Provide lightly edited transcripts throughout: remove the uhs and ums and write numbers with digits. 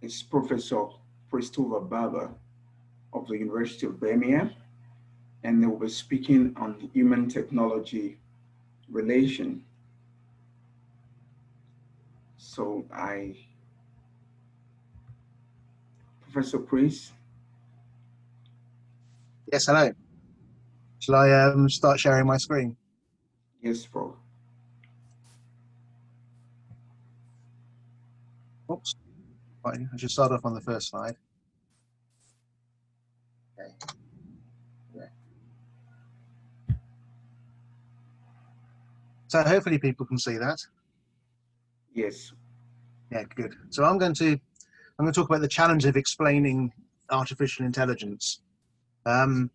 is Professor Christopher Barber of the University of Birmingham, and they will be speaking on human technology relation. So Professor Chris, Yes, hello. Shall I start sharing my screen? yes, Prof. Oops. Right, I should start off on the first slide. Okay. Yeah. So hopefully people can see that. Yes. Yeah, good. So I'm going to talk about the challenge of explaining artificial intelligence. And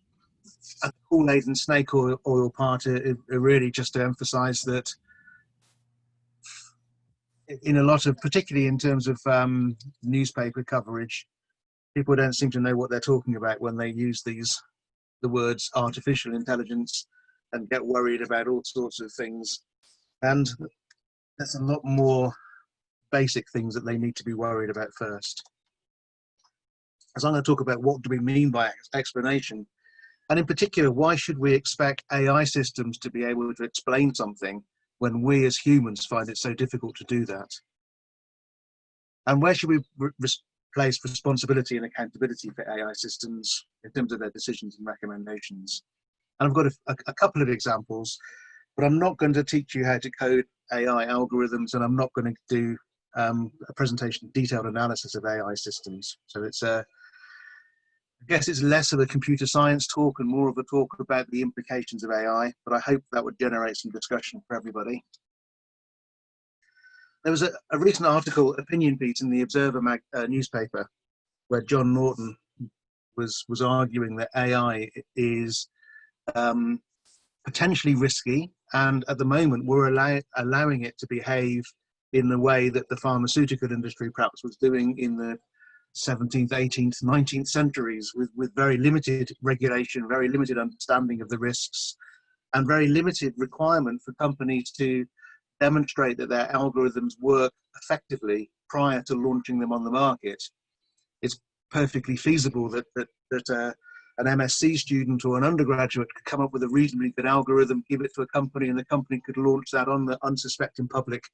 the Kool-Aid and snake oil part are really just to emphasize that in a lot of, particularly in terms of newspaper coverage, people don't seem to know what they're talking about when they use the words artificial intelligence and get worried about all sorts of things. And there's a lot more basic things that they need to be worried about first. As I'm going to talk about what do we mean by explanation, and in particular, why should we expect AI systems to be able to explain something when we as humans find it so difficult to do that? And where should we place responsibility and accountability for AI systems in terms of their decisions and recommendations? And I've got a couple of examples, but I'm not going to teach you how to code AI algorithms, and I'm not going to do a presentation, detailed analysis of AI systems. So it's I guess it's less of a computer science talk and more of a talk about the implications of AI, but I hope that would generate some discussion for everybody. There was a recent article, opinion piece in the Observer newspaper, where John Norton was arguing that AI is potentially risky, and at the moment we're allowing it to behave in the way that the pharmaceutical industry perhaps was doing in the 17th, 18th, 19th centuries, with very limited regulation, very limited understanding of the risks, and very limited requirement for companies to demonstrate that their algorithms work effectively prior to launching them on the market. It's perfectly feasible that an MSc student or an undergraduate could come up with a reasonably good algorithm, give it to a company, and the company could launch that on the unsuspecting public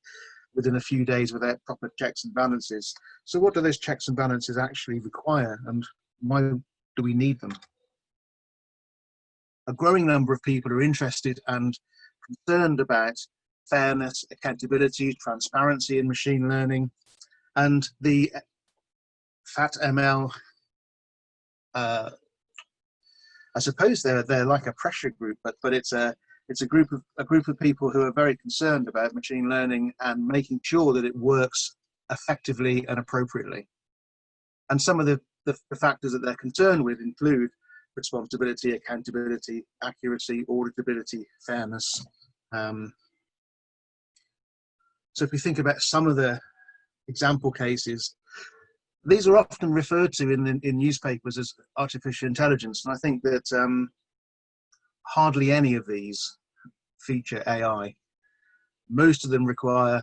within a few days without proper checks and balances. So what do those checks and balances actually require, and why do we need them? A growing number of people are interested and concerned about fairness, accountability, transparency in machine learning, and the FATML, I suppose they're like a pressure group, but it's a group of people who are very concerned about machine learning and making sure that it works effectively and appropriately. And some of the factors that they're concerned with include responsibility, accountability, accuracy, auditability, fairness. So if we think about some of the example cases, these are often referred to in newspapers as artificial intelligence, and I think that hardly any of these feature AI. Most of them require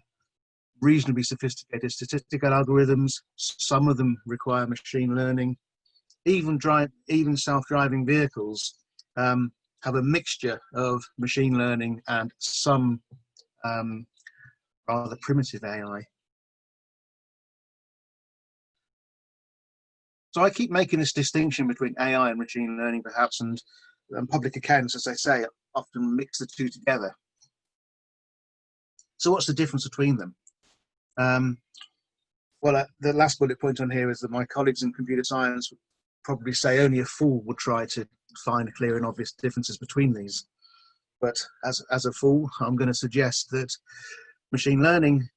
reasonably sophisticated statistical algorithms. Some of them require machine learning. Even self-driving vehicles have a mixture of machine learning and some rather primitive AI. So I keep making this distinction between AI and machine learning, perhaps, and public accounts, as I say, often mix the two together. So what's the difference between them? Well, the last bullet point on here is that my colleagues in computer science would probably say only a fool would try to find clear and obvious differences between these. But as a fool, I'm going to suggest that machine learning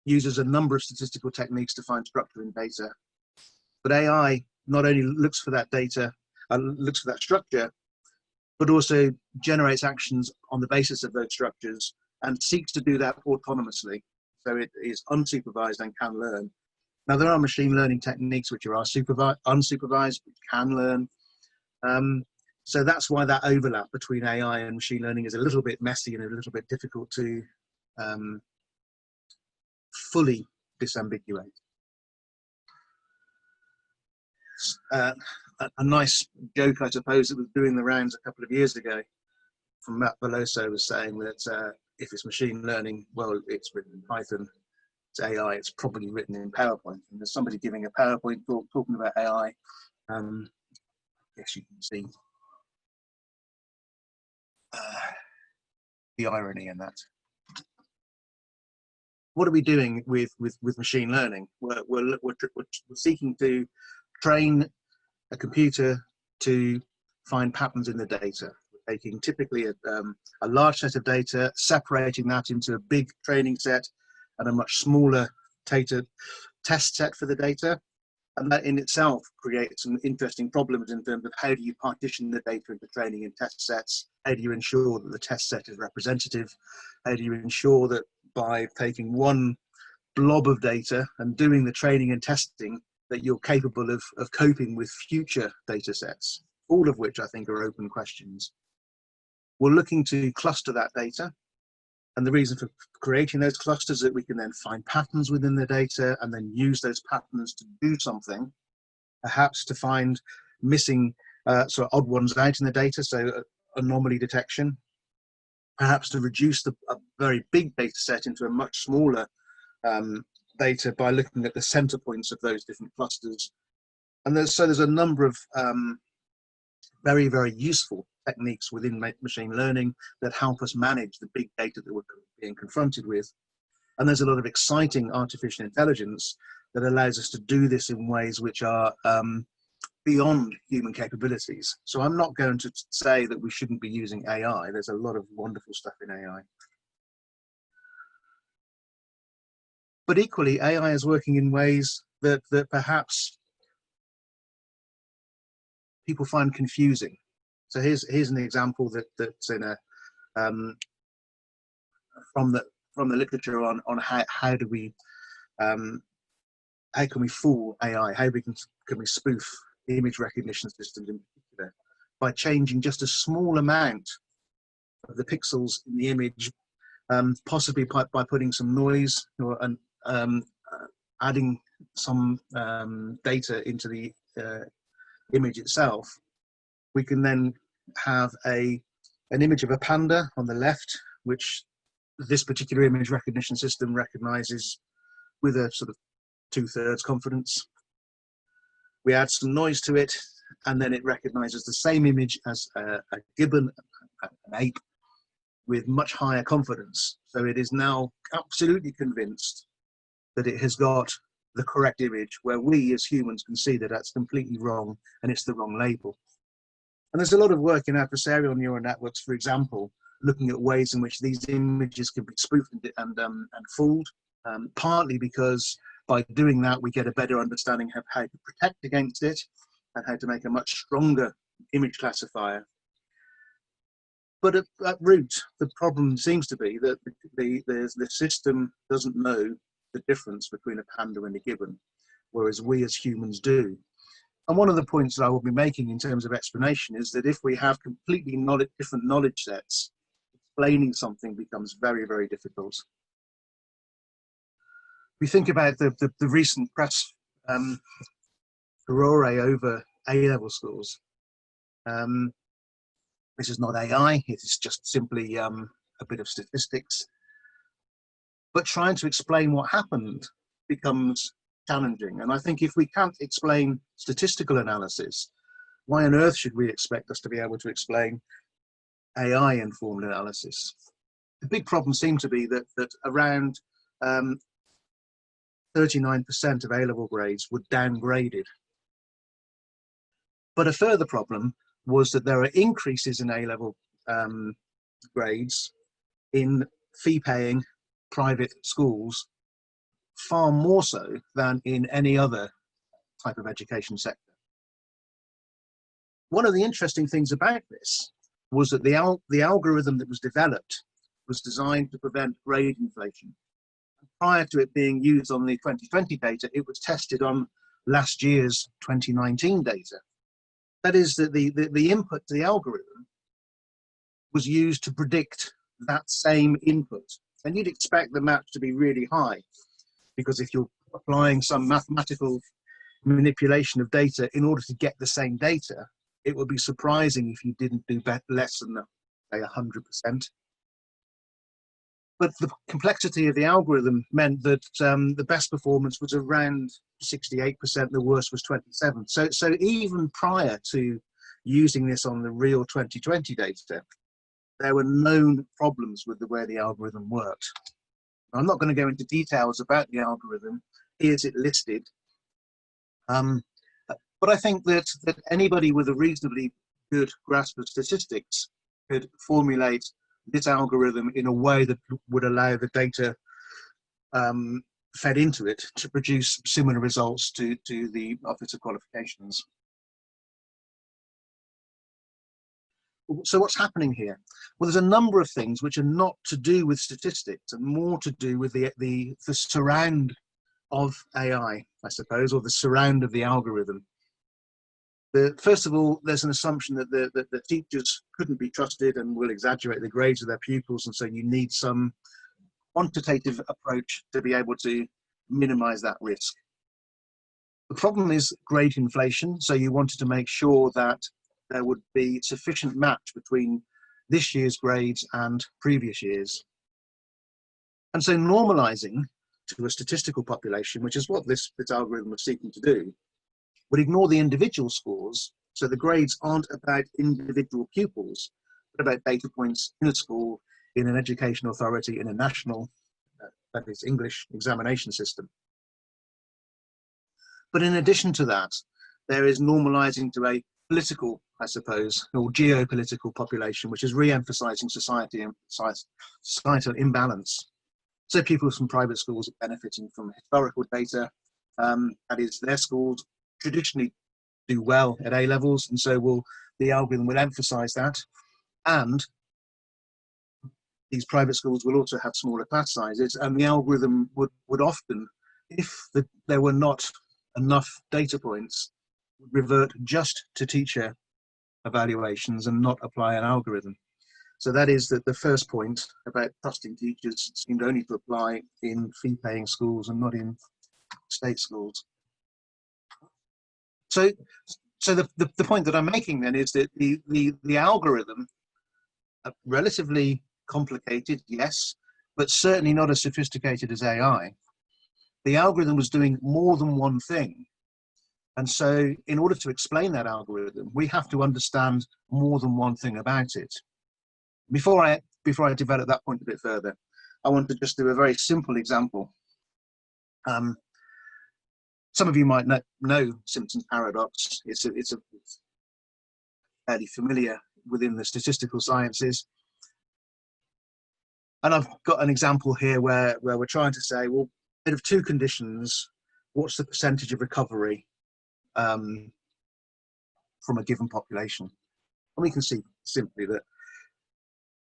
uses a number of statistical techniques to find structure in data. But AI not only looks for that data, looks for that structure, but also generates actions on the basis of those structures and seeks to do that autonomously. So it is unsupervised and can learn. Now, there are machine learning techniques which are unsupervised, which can learn. So that's why that overlap between AI and machine learning is a little bit messy and a little bit difficult to fully disambiguate. a nice joke, I suppose, that was doing the rounds a couple of years ago from Matt Veloso was saying that if it's machine learning, well, it's written in Python. It's AI, it's probably written in PowerPoint. And there's somebody giving a PowerPoint talk talking about AI. Yes, you can see the irony in that. What are we doing with machine learning? We're seeking to train a computer to find patterns in the data. We're taking typically a large set of data, separating that into a big training set and a much smaller test set for the data. And that in itself creates some interesting problems in terms of how do you partition the data into training and test sets? How do you ensure that the test set is representative? How do you ensure that by taking one blob of data and doing the training and testing that you're capable of coping with future data sets? All of which I think are open questions. We're looking to cluster that data. And the reason for creating those clusters is that we can then find patterns within the data and then use those patterns to do something, perhaps to find missing sort of odd ones out in the data, so anomaly detection, perhaps to reduce a very big data set into a much smaller data by looking at the center points of those different clusters. And there's a number of very, very useful techniques within machine learning that help us manage the big data that we're being confronted with. And there's a lot of exciting artificial intelligence that allows us to do this in ways which are beyond human capabilities. So I'm not going to say that we shouldn't be using AI. There's a lot of wonderful stuff in AI. But equally, AI is working in ways that perhaps people find confusing. So here's an example that's in a from the literature on how do we how can we fool AI? How can we spoof image recognition systems in particular by changing just a small amount of the pixels in the image, possibly by putting some noise or adding some data into the image itself. We can then have an image of a panda on the left, which this particular image recognition system recognizes with a sort of 2/3 confidence. We add some noise to it, and then it recognizes the same image as a gibbon, an ape, with much higher confidence. So it is now absolutely convinced that it has got the correct image, where we as humans can see that that's completely wrong and it's the wrong label. And there's a lot of work in adversarial neural networks, for example, looking at ways in which these images can be spoofed and fooled, partly because by doing that, we get a better understanding of how to protect against it and how to make a much stronger image classifier. But at root, the problem seems to be that the system doesn't know the difference between a panda and a gibbon, whereas we as humans do. And one of the points that I will be making in terms of explanation is that if we have completely different knowledge sets, explaining something becomes very, very difficult. We think about the recent press Aurora over A-level scores. This is not AI, it is just simply a bit of statistics. But trying to explain what happened becomes challenging. And I think if we can't explain statistical analysis, why on earth should we expect us to be able to explain AI-informed analysis? The big problem seemed to be that around 39% of A-level grades were downgraded. But a further problem was that there are increases in A-level grades in fee-paying private schools, far more so than in any other type of education sector. One of the interesting things about this was that the algorithm that was developed was designed to prevent grade inflation. Prior to it being used on the 2020 data, it was tested on last year's 2019 data. That is that the input to the algorithm was used to predict that same input. And you'd expect the match to be really high, because if you're applying some mathematical manipulation of data in order to get the same data, it would be surprising if you didn't do less than, say, 100%. But the complexity of the algorithm meant that the best performance was around 68%, the worst was 27%. So even prior to using this on the real 2020 data, there were known problems with the way the algorithm worked. I'm not going to go into details about the algorithm. Here's it listed. But I think that anybody with a reasonably good grasp of statistics could formulate this algorithm in a way that would allow the data fed into it to produce similar results to the Office of Qualifications. So what's happening here? Well, there's a number of things which are not to do with statistics and more to do with the surround of AI, I suppose, or the surround of the algorithm. First of all, there's an assumption that the teachers couldn't be trusted and will exaggerate the grades of their pupils, and so you need some quantitative approach to be able to minimize that risk. The problem is grade inflation, so you wanted to make sure that there would be sufficient match between this year's grades and previous years. And so normalizing to a statistical population, which is what this algorithm was seeking to do, would ignore the individual scores, so the grades aren't about individual pupils, but about data points in a school, in an education authority, in a national, that is English, examination system. But in addition to that, there is normalizing to a political, I suppose, or geopolitical population, which is re-emphasizing societal imbalance. So people from private schools are benefiting from historical data, that is, their schools traditionally do well at A levels, and so the algorithm will emphasize that. And these private schools will also have smaller class sizes, and the algorithm would often, if there were not enough data points, revert just to teacher evaluations and not apply an algorithm. So that is that the first point about trusting teachers seemed only to apply in fee-paying schools and not in state schools. So the point that I'm making then is that the algorithm, relatively complicated, yes, but certainly not as sophisticated as AI. The algorithm was doing more than one thing. And so in order to explain that algorithm, we have to understand more than one thing about it. Before I develop that point a bit further, I want to just do a very simple example. Some of you might know Simpsons paradox. It's fairly familiar within the statistical sciences. And I've got an example here where we're trying to say, well, out of two conditions, what's the percentage of recovery from a given population? And we can see simply that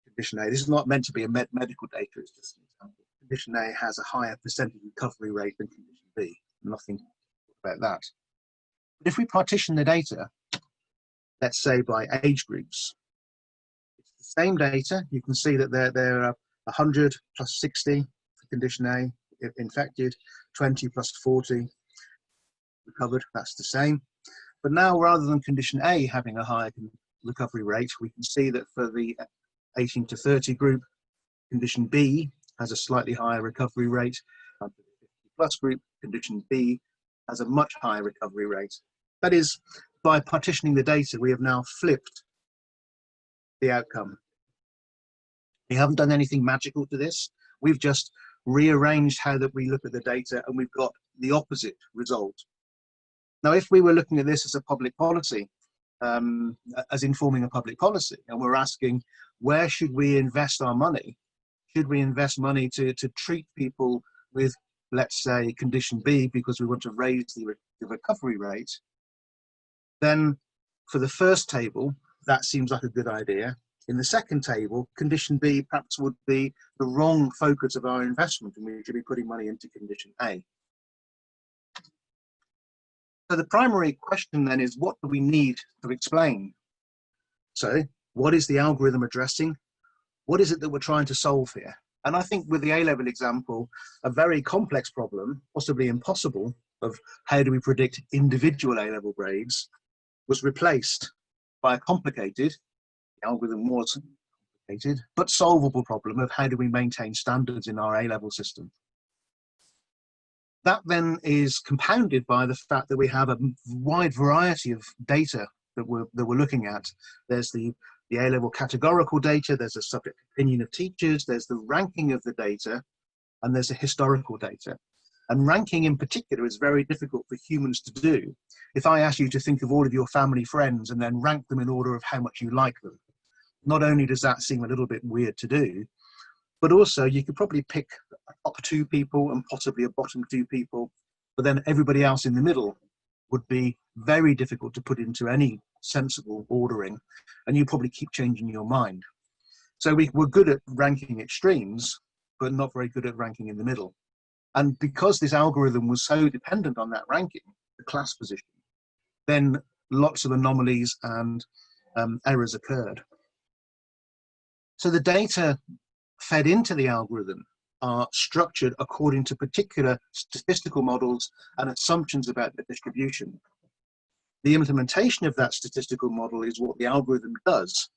condition A, this is not meant to be a medical data, it's just an example. Condition A has a higher percentage recovery rate than condition B. Nothing about that. But if we partition the data, let's say by age groups, it's the same data. You can see that there are 100 plus 60 for condition A infected, 20 plus 40 recovered, that's the same. But now rather than condition A having a higher recovery rate, we can see that for the 18 to 30 group, condition B has a slightly higher recovery rate. For the 50 plus group, condition B has a much higher recovery rate. That is, by partitioning the data, we have now flipped the outcome. We haven't done anything magical to this. We've just rearranged how that we look at the data, and we've got the opposite result. Now, if we were looking at this as a public policy, as informing a public policy, and we're asking, where should we invest our money? Should we invest money to treat people with, let's say, condition B because we want to raise the recovery rate? Then for the first table, that seems like a good idea. In the second table, condition B perhaps would be the wrong focus of our investment, and we should be putting money into condition A. So the primary question then is, what do we need to explain? So what is the algorithm addressing? What is it that we're trying to solve here? And I think with the A-level example, a very complex problem, possibly impossible, of how do we predict individual A-level grades was replaced by a complicated, the algorithm was complicated, but solvable problem of how do we maintain standards in our A-level system. That then is compounded by the fact that we have a wide variety of data that we're looking at. There's the A-level categorical data, there's the subject opinion of teachers, there's the ranking of the data, and there's the historical data. And ranking in particular is very difficult for humans to do. If I ask you to think of all of your family friends and then rank them in order of how much you like them, not only does that seem a little bit weird to do, but also you could probably pick top 2 people and possibly a bottom 2 people, but then everybody else in the middle would be very difficult to put into any sensible ordering, and you probably keep changing your mind. So we're good at ranking extremes, but not very good at ranking in the middle. And because this algorithm was so dependent on that ranking, the class position, then lots of anomalies and errors occurred. So the data fed into the algorithm are structured according to particular statistical models and assumptions about the distribution. The implementation of that statistical model is what the algorithm does.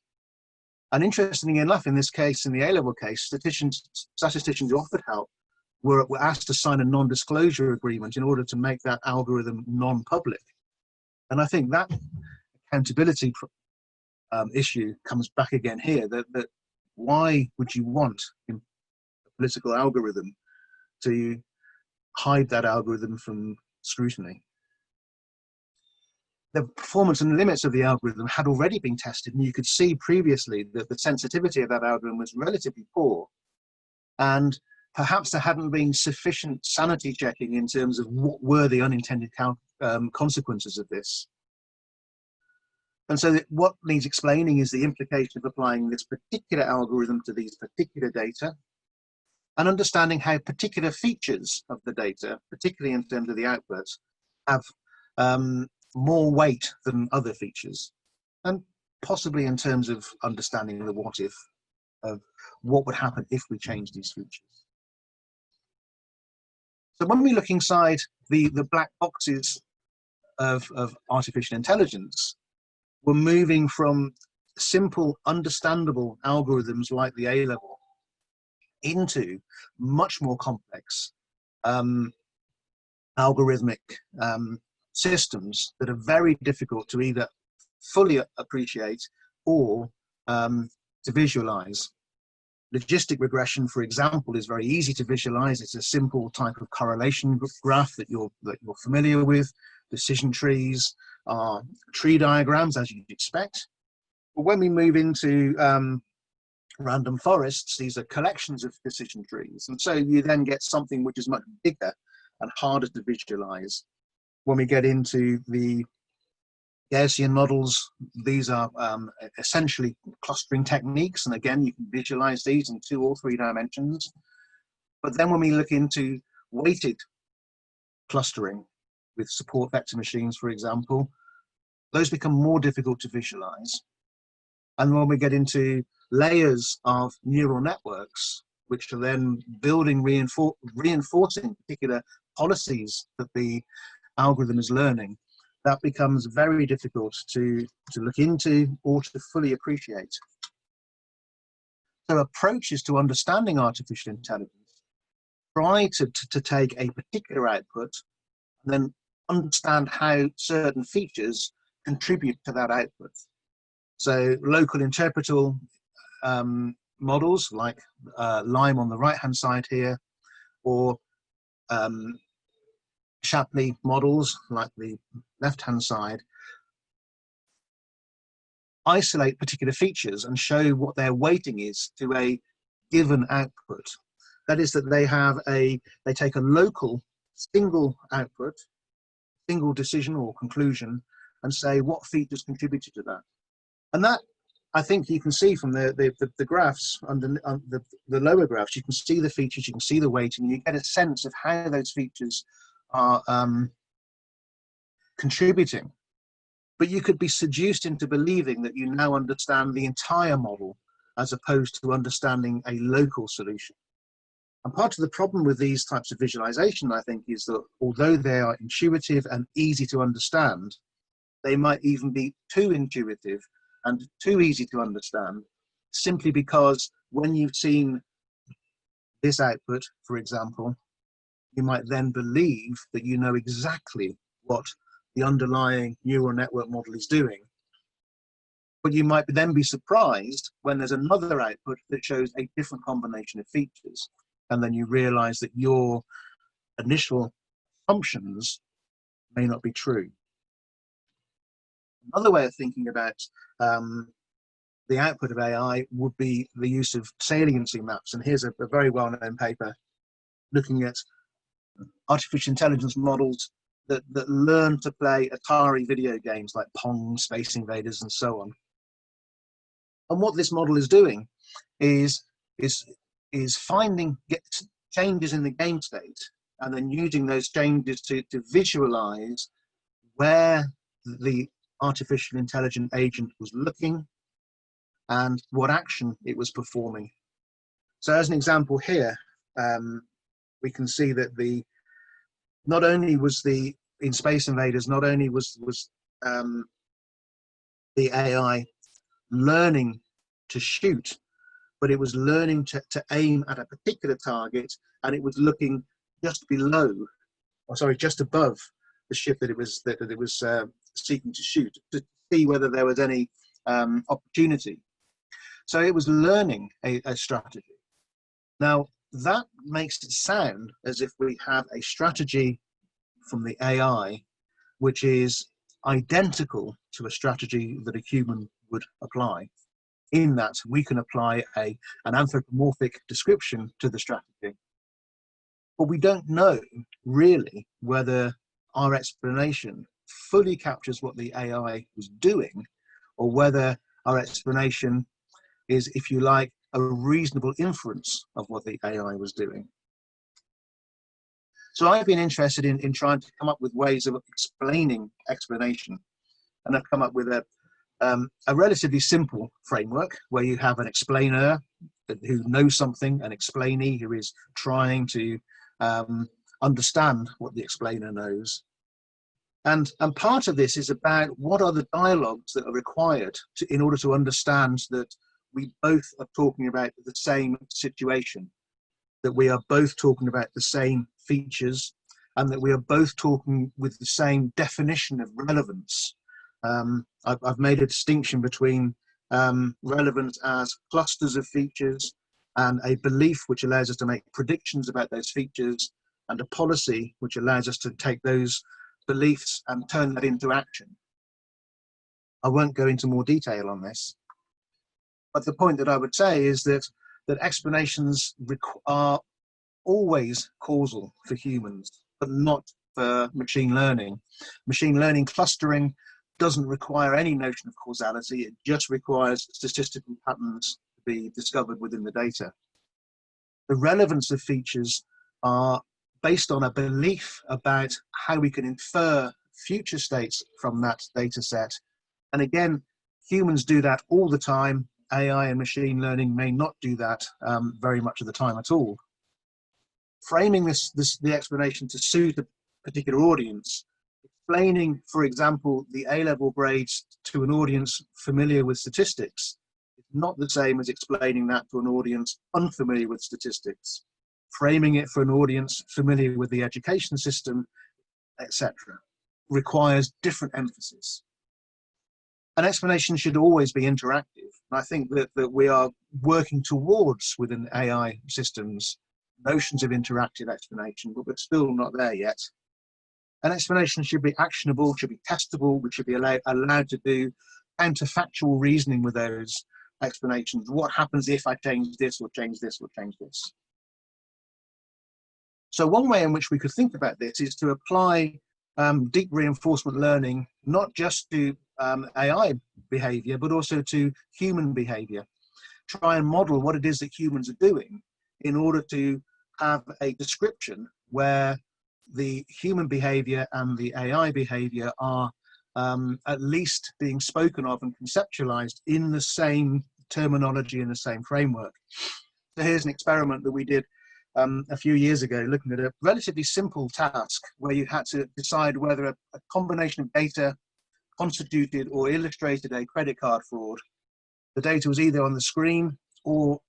And interestingly enough, in this case, in the A-level case, statisticians who offered help were asked to sign a non-disclosure agreement in order to make that algorithm non-public. And I think that accountability issue comes back again here, that why would you want a political algorithm to hide that algorithm from scrutiny? The performance and limits of the algorithm had already been tested, and you could see previously that the sensitivity of that algorithm was relatively poor. And perhaps there hadn't been sufficient sanity checking in terms of what were the unintended consequences of this. And so what needs explaining is the implication of applying this particular algorithm to these particular data, and understanding how particular features of the data, particularly in terms of the outputs, have more weight than other features, and possibly in terms of understanding the what if of what would happen if we change these features. So when we look inside the black boxes of artificial intelligence, we're moving from simple, understandable algorithms like the A-level into much more complex algorithmic systems that are very difficult to either fully appreciate or to visualize. Logistic regression, for example, is very easy to visualize. It's a simple type of correlation graph that you're familiar with. Decision trees are tree diagrams, as you'd expect. But when we move into random forests, these are collections of decision trees. And so you then get something which is much bigger and harder to visualize. When we get into the Gaussian models, these are essentially clustering techniques. And again, you can visualize these in 2 or 3 dimensions. But then when we look into weighted clustering with support vector machines, for example, those become more difficult to visualize. And when we get into layers of neural networks, which are then building, reinforcing particular policies that the algorithm is learning, that becomes very difficult to look into or to fully appreciate. So approaches to understanding artificial intelligence try to take a particular output and then understand how certain features contribute to that output. So local interpretable models like Lime on the right-hand side here, or Shapley models like the left-hand side, isolate particular features and show what their weighting is to a given output. That is that they take a local single output, single decision or conclusion, and say what features contributed to that. And that, I think you can see from the graphs, under the lower graphs, you can see the features, you can see the weighting, and you get a sense of how those features are contributing. But you could be seduced into believing that you now understand the entire model as opposed to understanding a local solution. And part of the problem with these types of visualization, I think, is that although they are intuitive and easy to understand, they might even be too intuitive and too easy to understand, simply because when you've seen this output, for example, you might then believe that you know exactly what the underlying neural network model is doing. But you might then be surprised when there's another output that shows a different combination of features. And then you realize that your initial assumptions may not be true. Another way of thinking about the output of AI would be the use of saliency maps. And here's a very well-known paper looking at artificial intelligence models that learn to play Atari video games like Pong, Space Invaders, and so on. And what this model is doing is finding changes in the game state and then using those changes to visualize where the artificial intelligent agent was looking and what action it was performing. So as an example here, we can see that not only was in Space Invaders, not only was the AI learning to shoot, but it was learning to aim at a particular target, and it was looking just below, or sorry, just above the ship that it was seeking to shoot, to see whether there was any opportunity. So it was learning a strategy. Now that makes it sound as if we have a strategy from the AI which is identical to a strategy that a human would apply, in that we can apply an anthropomorphic description to the strategy. But we don't know really whether our explanation fully captures what the AI was doing, or whether our explanation is, if you like, a reasonable inference of what the AI was doing. So I've been interested in trying to come up with ways of explaining explanation, and I've come up with a relatively simple framework where you have an explainer who knows something, an explainee who is trying to understand what the explainer knows. And part of this is about what are the dialogues that are required in order to understand that we both are talking about the same situation, that we are both talking about the same features, and that we are both talking with the same definition of relevance. I've made a distinction between relevance as clusters of features, and a belief which allows us to make predictions about those features, and a policy which allows us to take those beliefs and turn that into action. I won't go into more detail on this, but the point that I would say is that explanations are always causal for humans, but not for machine learning. Machine learning clustering doesn't require any notion of causality. It just requires statistical patterns to be discovered within the data. The relevance of features are based on a belief about how we can infer future states from that data set. And again, humans do that all the time. AI and machine learning may not do that very much of the time at all. Framing the explanation to suit a particular audience, explaining, for example, the A-level grades to an audience familiar with statistics, is not the same as explaining that to an audience unfamiliar with statistics. Framing it for an audience familiar with the education system, etc., requires different emphasis. An explanation should always be interactive. And I think that we are working towards, within AI systems, notions of interactive explanation, but we're still not there yet. An explanation should be actionable, should be testable, we should be allowed to do counterfactual reasoning with those explanations. What happens if I change this, or change this, or change this? So one way in which we could think about this is to apply deep reinforcement learning, not just to AI behavior, but also to human behavior. Try and model what it is that humans are doing in order to have a description where the human behavior and the AI behavior are at least being spoken of and conceptualized in the same terminology, in the same framework. So here's an experiment that we did a few years ago, looking at a relatively simple task where you had to decide whether a combination of data constituted or illustrated a credit card fraud. The data was either on the screen or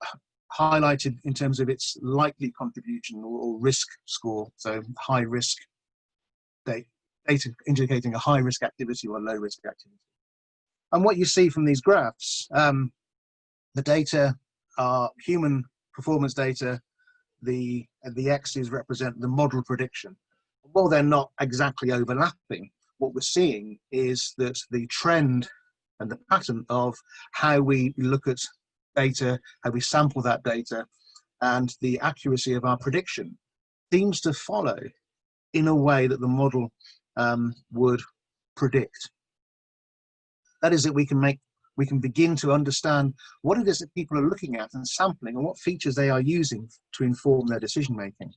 highlighted in terms of its likely contribution or risk score, so high risk data indicating a high risk activity or low risk activity. And what you see from these graphs, the data are human performance data. The X's represent the model prediction. While they're not exactly overlapping, what we're seeing is that the trend and the pattern of how we look at data, how we sample that data, and the accuracy of our prediction seems to follow in a way that the model would predict. That is, that we can begin to understand what it is that people are looking at and sampling and what features they are using to inform their decision making.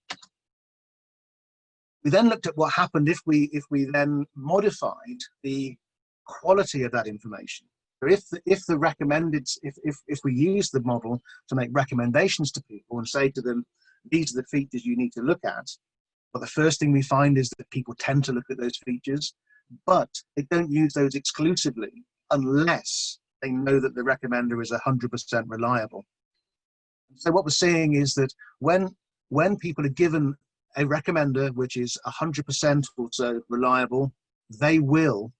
We then looked at what happened if we then modified the quality of that information. So if we use the model to make recommendations to people and say to them, these are the features you need to look at, well, the first thing we find is that people tend to look at those features, but they don't use those exclusively unless they know that the recommender is 100% reliable. So what we're seeing is that when people are given a recommender which is 100% or so reliable, they will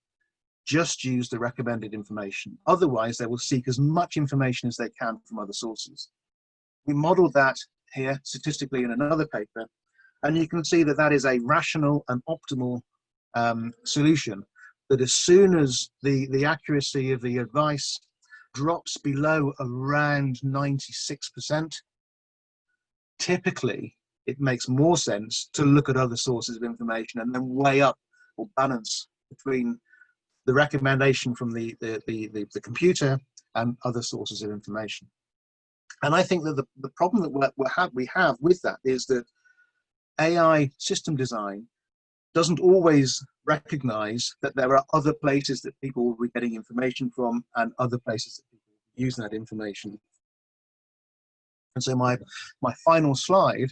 just use the recommended information. Otherwise, they will seek as much information as they can from other sources. We modeled that here statistically in another paper, and you can see that that is a rational and optimal solution, that as soon as the accuracy of the advice drops below around 96%, typically it makes more sense to look at other sources of information and then weigh up or balance between the recommendation from the computer and other sources of information. And I think that the problem that we have with that is that AI system design doesn't always recognize that there are other places that people will be getting information from and other places that people use that information. And so my final slide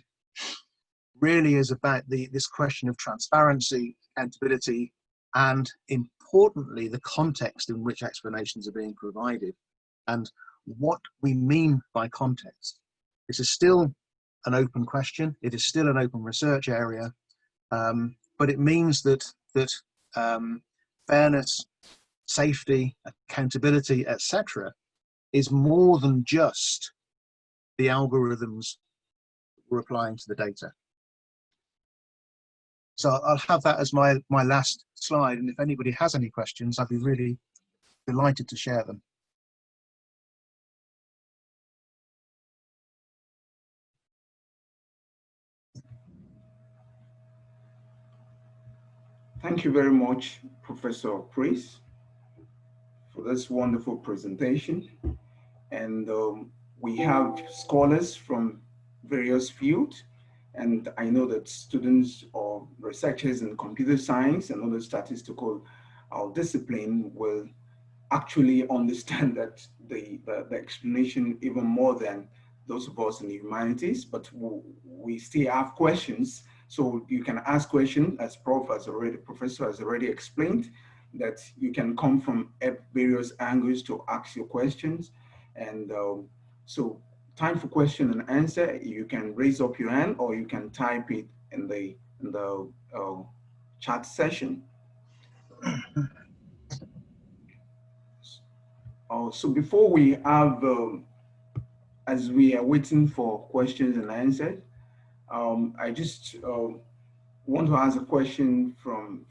really is about this question of transparency, accountability, and importantly, the context in which explanations are being provided and what we mean by context. This is still an open question. It is still an open research area, but it means that fairness, safety, accountability, etc., is more than just the algorithms we're applying to the data. So I'll have that as my last slide, and if anybody has any questions, I'd be really delighted to share them. Thank you very much, Professor Priest, for this wonderful presentation. And we have scholars from various fields. And I know that students or researchers in computer science and other statistical discipline will actually understand that the explanation even more than those of us in the humanities, but we still have questions. So you can ask questions, as Professor has already explained, that you can come from various angles to ask your questions. And so time for question and answer. You can raise up your hand or you can type it in the chat session. So before we have, as we are waiting for questions and answers, I just want to ask a question from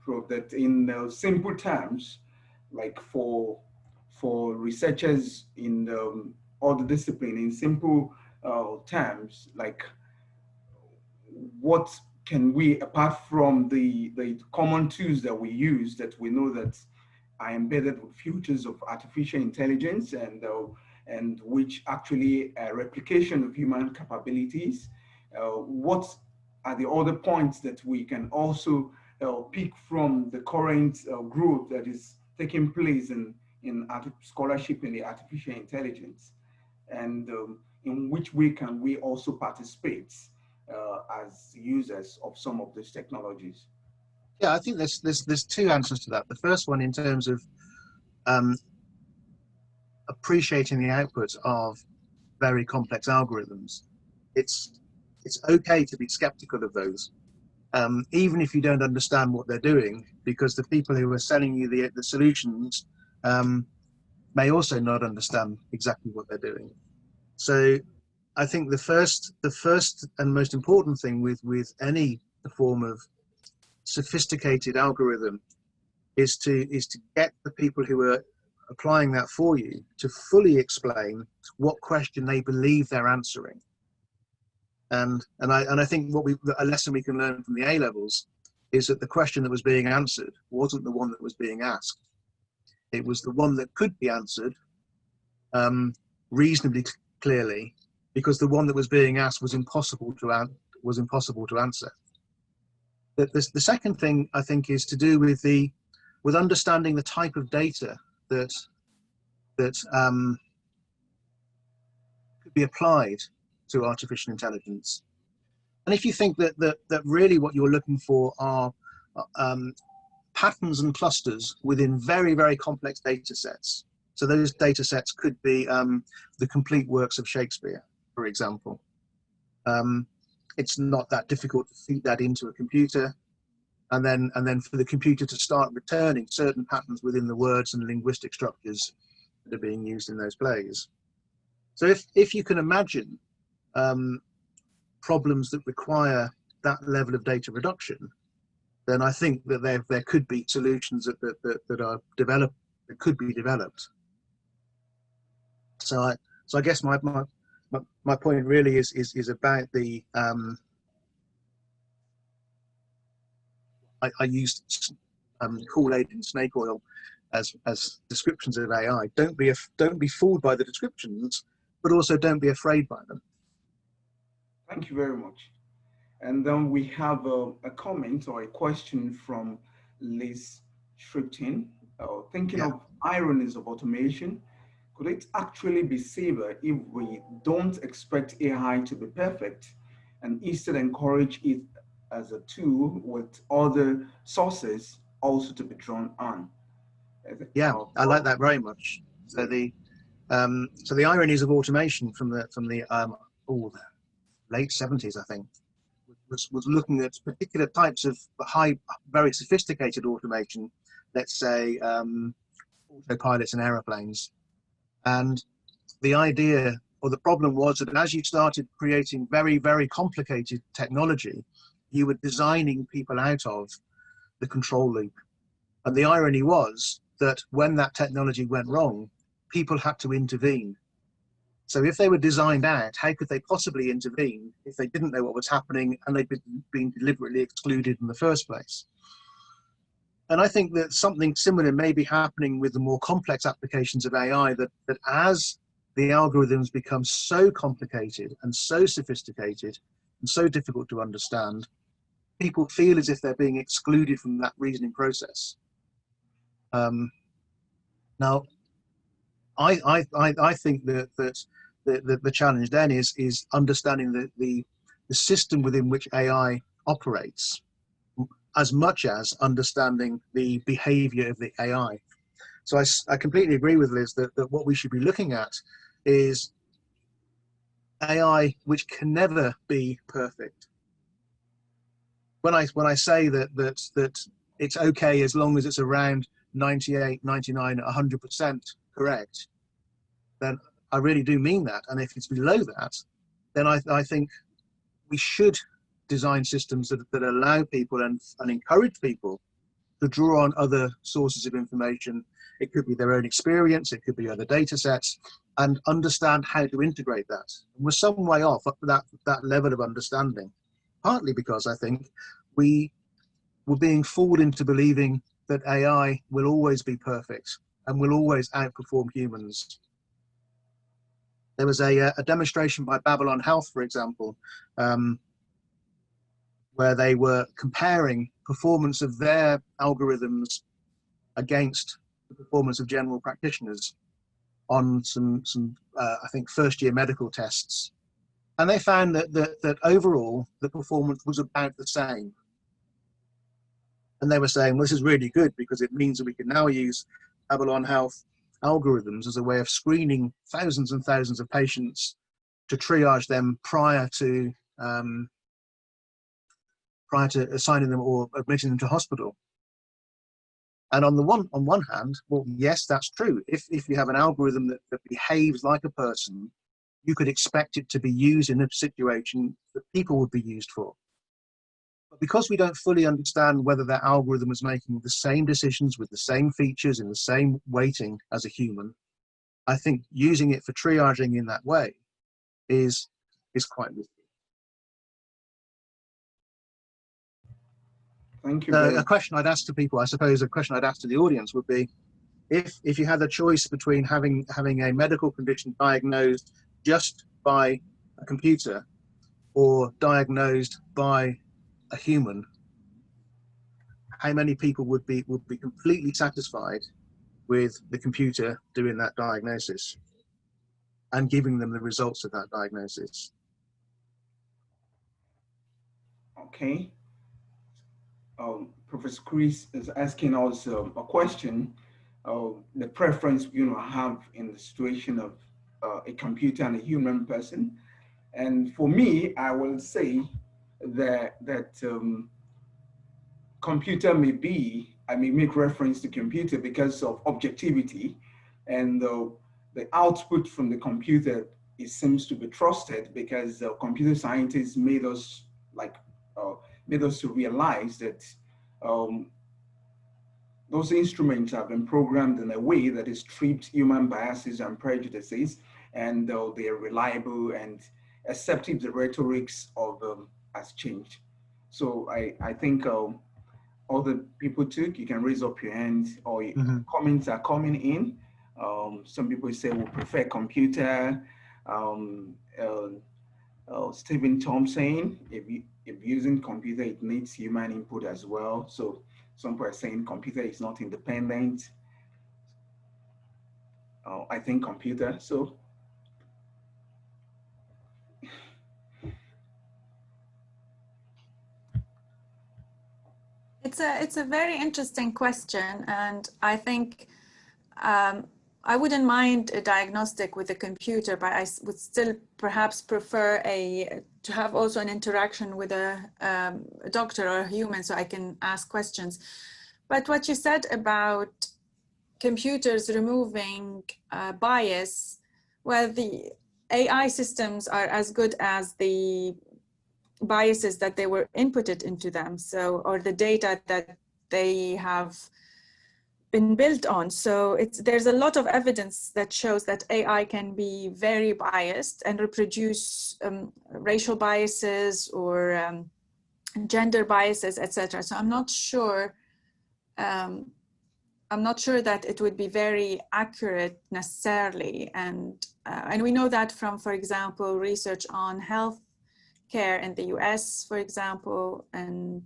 Prof, that in simple terms, like for researchers in all the discipline, in simple terms, like what can we, apart from the common tools that we use that we know that are embedded with features of artificial intelligence and which actually a replication of human capabilities, what are the other points that we can also pick from the current growth that is taking place in scholarship in the artificial intelligence? And in which way can we also participate as users of some of these technologies? Yeah, I think there's two answers to that. The first one in terms of um, appreciating the output of very complex algorithms. It's it's okay to be skeptical of those, even if you don't understand what they're doing, because the people who are selling you the solutions um, may also not understand exactly what they're doing. So I think the first and most important thing with any form of sophisticated algorithm is to get the people who are applying that for you to fully explain what question they believe they're answering. And I think a lesson we can learn from the A levels is that the question that was being answered wasn't the one that was being asked. It was the one that could be answered reasonably clearly, because the one that was being asked was impossible to answer. The second thing I think is to do with understanding the type of data that could be applied to artificial intelligence. And if you think that really what you're looking for are patterns and clusters within very, very complex data sets. So those data sets could be the complete works of Shakespeare, for example. It's not that difficult to feed that into a computer, and then for the computer to start returning certain patterns within the words and linguistic structures that are being used in those plays. So if you can imagine problems that require that level of data reduction, then I think that there could be solutions that are developed, that could be developed. So I guess my point really is about the I used Kool-Aid and snake oil as descriptions of AI. Don't be fooled by the descriptions, but also don't be afraid by them. Thank you very much. And then we have a comment or a question from Liz Shripton. Thinking Yeah. of ironies of automation, could it actually be safer if we don't expect AI to be perfect and instead encourage it as a tool with other sources also to be drawn on? Yeah, I like Prof, that very much. So the ironies of automation from the late 70s, I think, was looking at particular types of very sophisticated automation, let's say autopilots and aeroplanes. And the idea or the problem was that as you started creating very, very complicated technology, you were designing people out of the control loop. And the irony was that when that technology went wrong, people had to intervene. So if they were designed out, how could they possibly intervene if they didn't know what was happening and they'd been deliberately excluded in the first place? And I think that something similar may be happening with the more complex applications of AI, that as the algorithms become so complicated and so sophisticated and so difficult to understand, people feel as if they're being excluded from that reasoning process. Now, I think that the challenge then is understanding the system within which AI operates, as much as understanding the behavior of the AI. So I completely agree with Liz that what we should be looking at is AI which can never be perfect. When I say that it's okay as long as it's around 98, 99, 100% correct, then I really do mean that. And if it's below that, then I think we should design systems that allow people and encourage people to draw on other sources of information. It could be their own experience, it could be other data sets, and understand how to integrate that. And we're some way off up to that level of understanding, partly because I think we were being fooled into believing that AI will always be perfect and will always outperform humans. There was a demonstration by Babylon Health, for example, where they were comparing performance of their algorithms against the performance of general practitioners. on some I think first year medical tests, and they found that overall the performance was about the same. And they were saying, well, this is really good because it means that we can now use Babylon Health algorithms as a way of screening thousands and thousands of patients to triage them prior to assigning them or admitting them to hospital. And on one hand, well, yes, that's true. If you have an algorithm that behaves like a person, you could expect it to be used in a situation that people would be used for. But because we don't fully understand whether that algorithm is making the same decisions with the same features in the same weighting as a human, I think using it for triaging in that way is quite risky. Thank you very A much. question I'd ask to people, I suppose a question I'd ask to the audience would be, if you had a choice between having a medical condition diagnosed just by a computer or diagnosed by a human, how many people would be completely satisfied with the computer doing that diagnosis and giving them the results of that diagnosis? Okay. Professor Chris is asking us a question, the preference have in the situation of a computer and a human person. And for me, I will say that computer I may make reference to computer because of objectivity, and the output from the computer, it seems to be trusted because computer scientists made us to realize that um, those instruments have been programmed in a way that is stripped human biases and prejudices, and they are reliable and except if the rhetorics of has changed. So I think all the people took, you can raise up your hand or comments are coming in. Some people say we prefer computer. Stephen Thompson, if using computer, it needs human input as well. So some people are saying computer is not independent. I think computer. So it's a very interesting question, and I think I wouldn't mind a diagnostic with a computer, but I would still perhaps prefer to have also an interaction with a doctor or a human so I can ask questions. But what you said about computers removing bias, well, the AI systems are as good as the biases that they were inputted into them, so, or the data that they have been built on. So there's a lot of evidence that shows that AI can be very biased and reproduce racial biases or gender biases, etc. So I'm not sure that it would be very accurate necessarily. And we know that from, for example, research on health care in the US, for example, and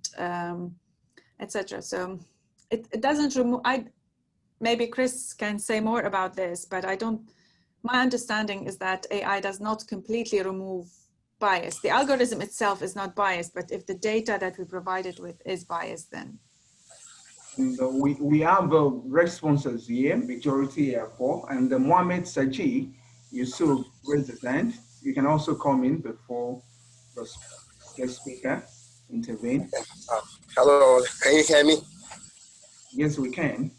etc. So it doesn't remove, maybe Chris can say more about this, but my understanding is that AI does not completely remove bias. The algorithm itself is not biased, but if the data that we provide it with is biased, then. And we have responses here, majority are for, and Mohammed Saji, Yusuf raised his hand. You can also come in before the guest speaker intervene. Hello, can you hear me? Yes, we can.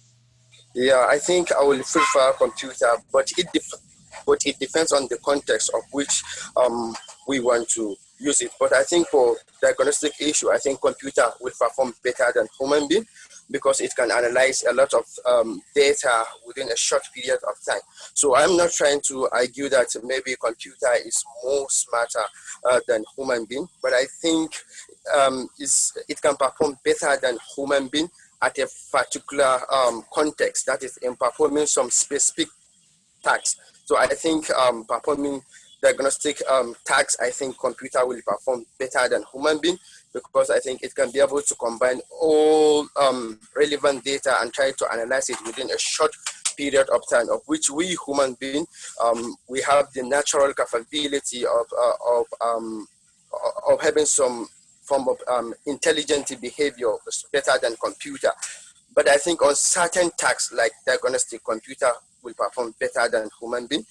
Yeah, I think I will prefer computer, but it depends on the context of which we want to use it. But I think for diagnostic issue, I think computer will perform better than human being because it can analyze a lot of data within a short period of time. So I'm not trying to argue that maybe computer is more smarter than human being, but I think it can perform better than human being at a particular context, that is in performing some specific tasks. So I think performing diagnostic tasks, I think computer will perform better than human being because I think it can be able to combine all relevant data and try to analyze it within a short period of time of which we human beings, we have the natural capability of having some form of intelligent behavior better than computer. But I think on certain tasks like diagnostic, computer will perform better than human being.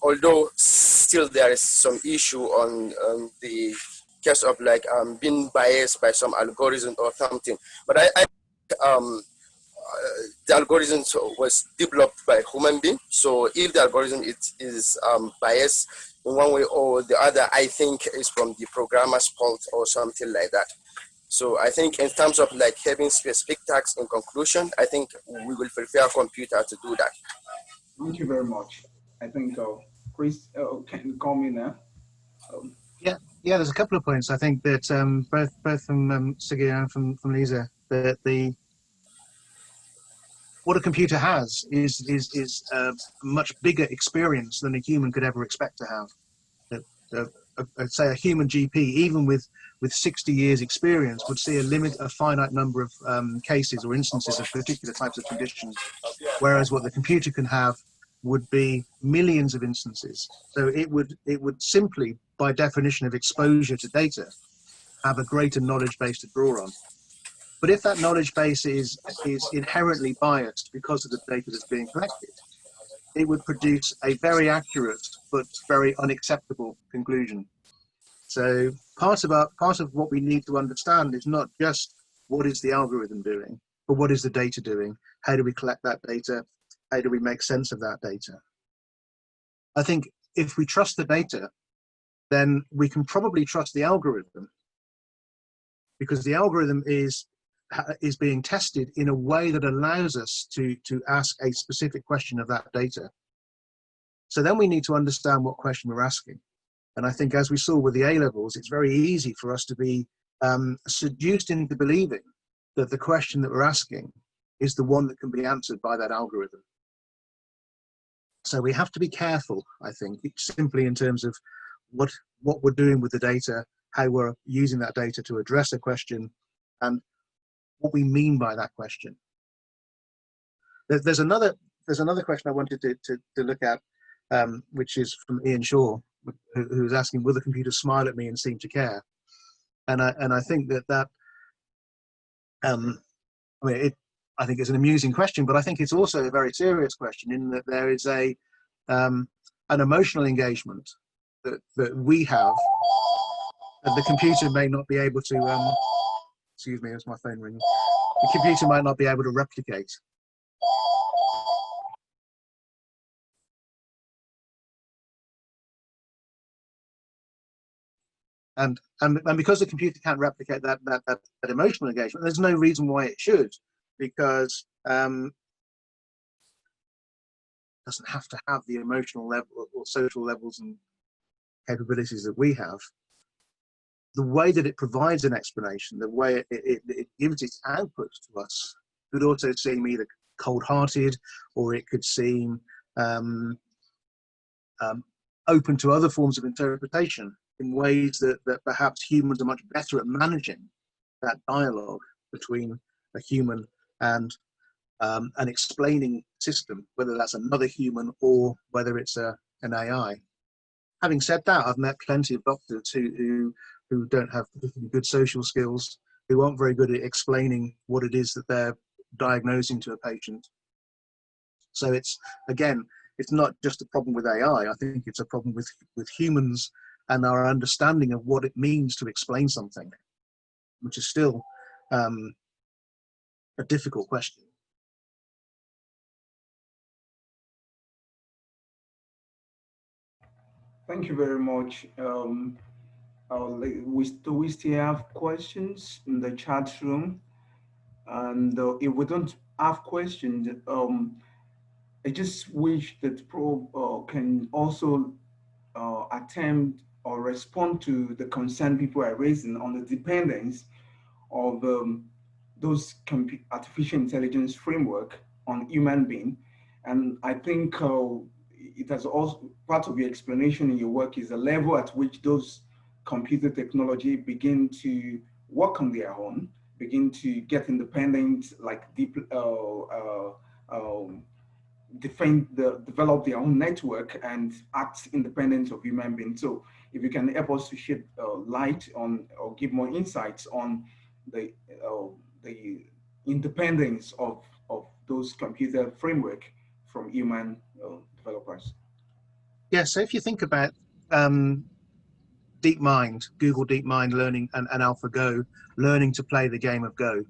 Although still there is some issue on the case of like being biased by some algorithm or something. But I the algorithm was developed by human being. So if the algorithm is biased in one way or the other, I think is from the programmer's fault or something like that. So I think in terms of like having specific tasks in conclusion, I think we will prefer computer to do that. Thank you very much. I think Chris can come in now. Yeah, there's a couple of points. I think that both from Sigi and from Lisa, that what a computer has is a much bigger experience than a human could ever expect to have. I'd say a human GP, even with 60 years experience, would see a finite number of cases or instances of particular types of conditions, whereas what the computer can have would be millions of instances. So it would simply, by definition of exposure to data, have a greater knowledge base to draw on. But if that knowledge base is inherently biased because of the data that's being collected, it would produce a very accurate but very unacceptable conclusion. So part of what we need to understand is not just what is the algorithm doing, but what is the data doing? How do we collect that data? How do we make sense of that data? I think if we trust the data, then we can probably trust the algorithm, because the algorithm is being tested in a way that allows us to ask a specific question of that data. So then we need to understand what question we're asking. And I think, as we saw with the A-levels, it's very easy for us to be seduced into believing that the question that we're asking is the one that can be answered by that algorithm. So we have to be careful, I think, simply in terms of what we're doing with the data, how we're using that data to address a question, and what we mean by that question. There's another question I wanted to look at, which is from Ian Shaw, who was asking, will the computer smile at me and seem to care? And I think that I think it's an amusing question, but I think it's also a very serious question, in that there is an emotional engagement that we have that the computer may not be able to excuse me, it's my phone ringing. The computer might not be able to replicate. And because the computer can't replicate that emotional engagement, there's no reason why it should, because it doesn't have to have the emotional level or social levels and capabilities that we have. The way that it provides an explanation, the way it gives its output to us, could also seem either cold-hearted, or it could seem open to other forms of interpretation in ways that perhaps humans are much better at managing that dialogue between a human and an explaining system, whether that's another human or whether it's an AI. Having said that, I've met plenty of doctors who don't have particularly good social skills, who aren't very good at explaining what it is that they're diagnosing to a patient. So it's not just a problem with AI. I think it's a problem with humans and our understanding of what it means to explain something, which is still a difficult question. Thank you very much. We still have questions in the chat room, and if we don't have questions, I just wish that Prof can also attempt or respond to the concern people are raising on the dependence of those artificial intelligence framework on human being. And I think it has also, part of your explanation in your work is the level at which those computer technology begin to work on their own, begin to get independent, like deep develop their own network and act independent of human beings. So if you can help us to shed light on or give more insights on the independence of those computer framework from human developers. Yeah, so if you think about um, DeepMind, Google DeepMind learning and AlphaGo learning to play the game of Go,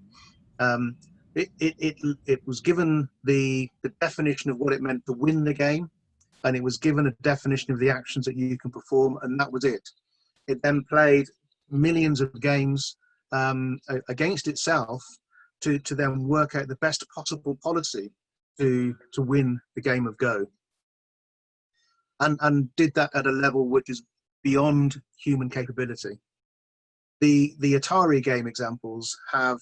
um, it was given the definition of what it meant to win the game, and it was given a definition of the actions that you can perform, and that was it. It then played millions of games against itself to then work out the best possible policy to win the game of Go, and did that at a level which is beyond human capability. The Atari game examples have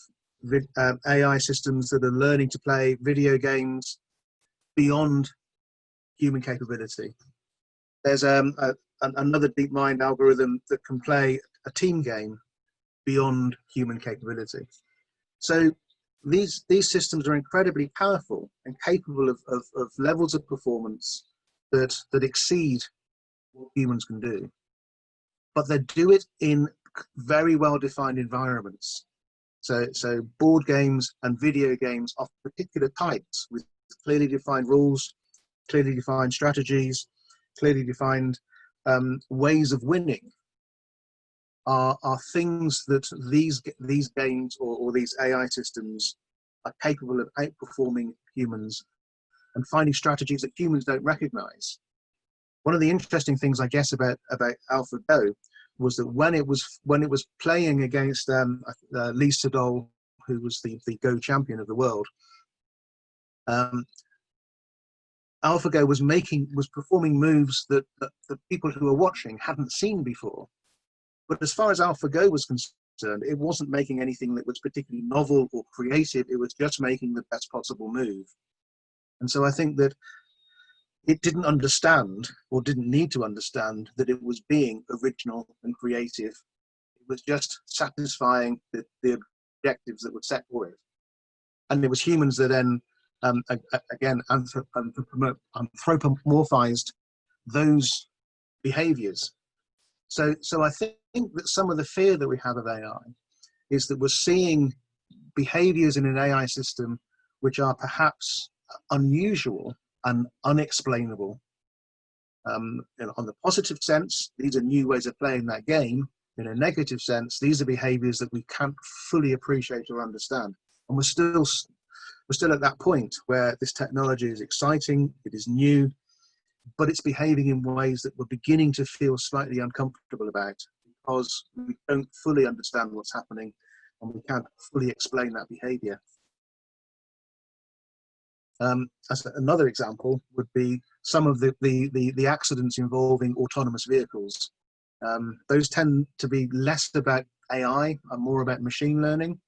AI systems that are learning to play video games beyond human capability. There's another DeepMind algorithm that can play a team game beyond human capability. So these systems are incredibly powerful and capable of levels of performance that exceed what humans can do. But they do it in very well-defined environments. So board games and video games of particular types with clearly defined rules, clearly defined strategies, clearly defined ways of winning are things that these games or these AI systems are capable of outperforming humans and finding strategies that humans don't recognize. One of the interesting things, I guess, about AlphaGo was that when it was playing against Lee Sedol, who was the Go champion of the world, AlphaGo was performing moves that the people who were watching hadn't seen before. But as far as AlphaGo was concerned, it wasn't making anything that was particularly novel or creative. It was just making the best possible move. And so I think that it didn't understand or didn't need to understand that it was being original and creative. It was just satisfying the objectives that were set for it. And it was humans that then, again, anthropomorphized those behaviors. So I think that some of the fear that we have of AI is that we're seeing behaviors in an AI system which are perhaps unusual and unexplainable. On the positive sense, these are new ways of playing that game. In a negative sense, these are behaviors that we can't fully appreciate or understand. And we're still at that point where this technology is exciting, it is new, but it's behaving in ways that we're beginning to feel slightly uncomfortable about because we don't fully understand what's happening and we can't fully explain that behavior. As another example would be some of the accidents involving autonomous vehicles. Those tend to be less about AI and more about machine learning,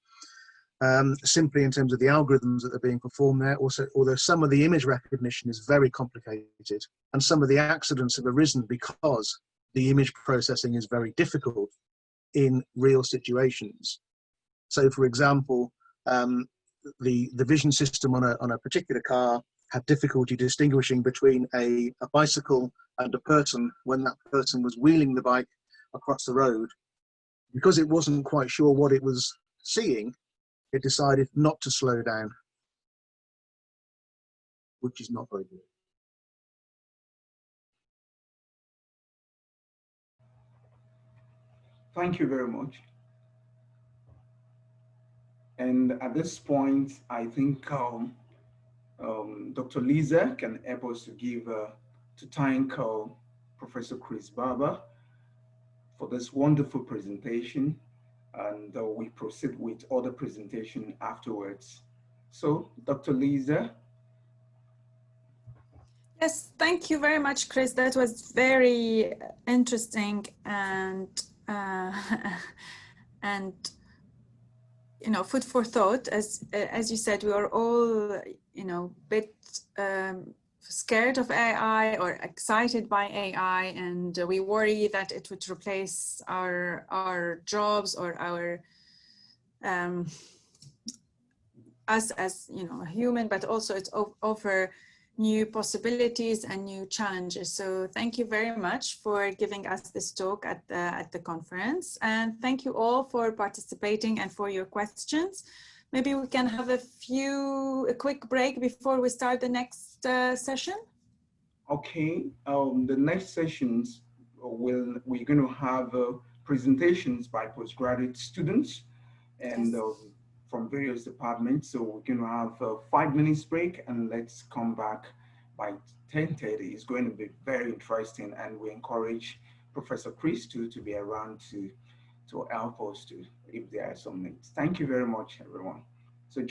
simply in terms of the algorithms that are being performed there. Also, although some of the image recognition is very complicated, and some of the accidents have arisen because the image processing is very difficult in real situations. So, for example, the vision system on a particular car had difficulty distinguishing between a bicycle and a person when that person was wheeling the bike across the road. Because it wasn't quite sure what it was seeing, it decided not to slow down, which is not very good. Thank you very much. And at this point, I think Dr. Lisa can help us to thank Professor Chris Barber for this wonderful presentation, and we proceed with other presentation afterwards. So, Dr. Lisa. Yes, thank you very much, Chris. That was very interesting and and food for thought. As you said, we are all bit scared of AI or excited by AI, and we worry that it would replace our jobs or our us as, you know, a human, but also it's offer new possibilities and new challenges. So thank you very much for giving us this talk at the conference, and thank you all for participating and for your questions. Maybe we can have a quick break before we start the next session. Okay, the next sessions we're going to have presentations by postgraduate students and Yes. from various departments. So we're going to have a 5 minutes break, and let's come back by 10:30. It's going to be very interesting, and we encourage Professor Chris to be around to help us to if there are some needs. Thank you very much, everyone. So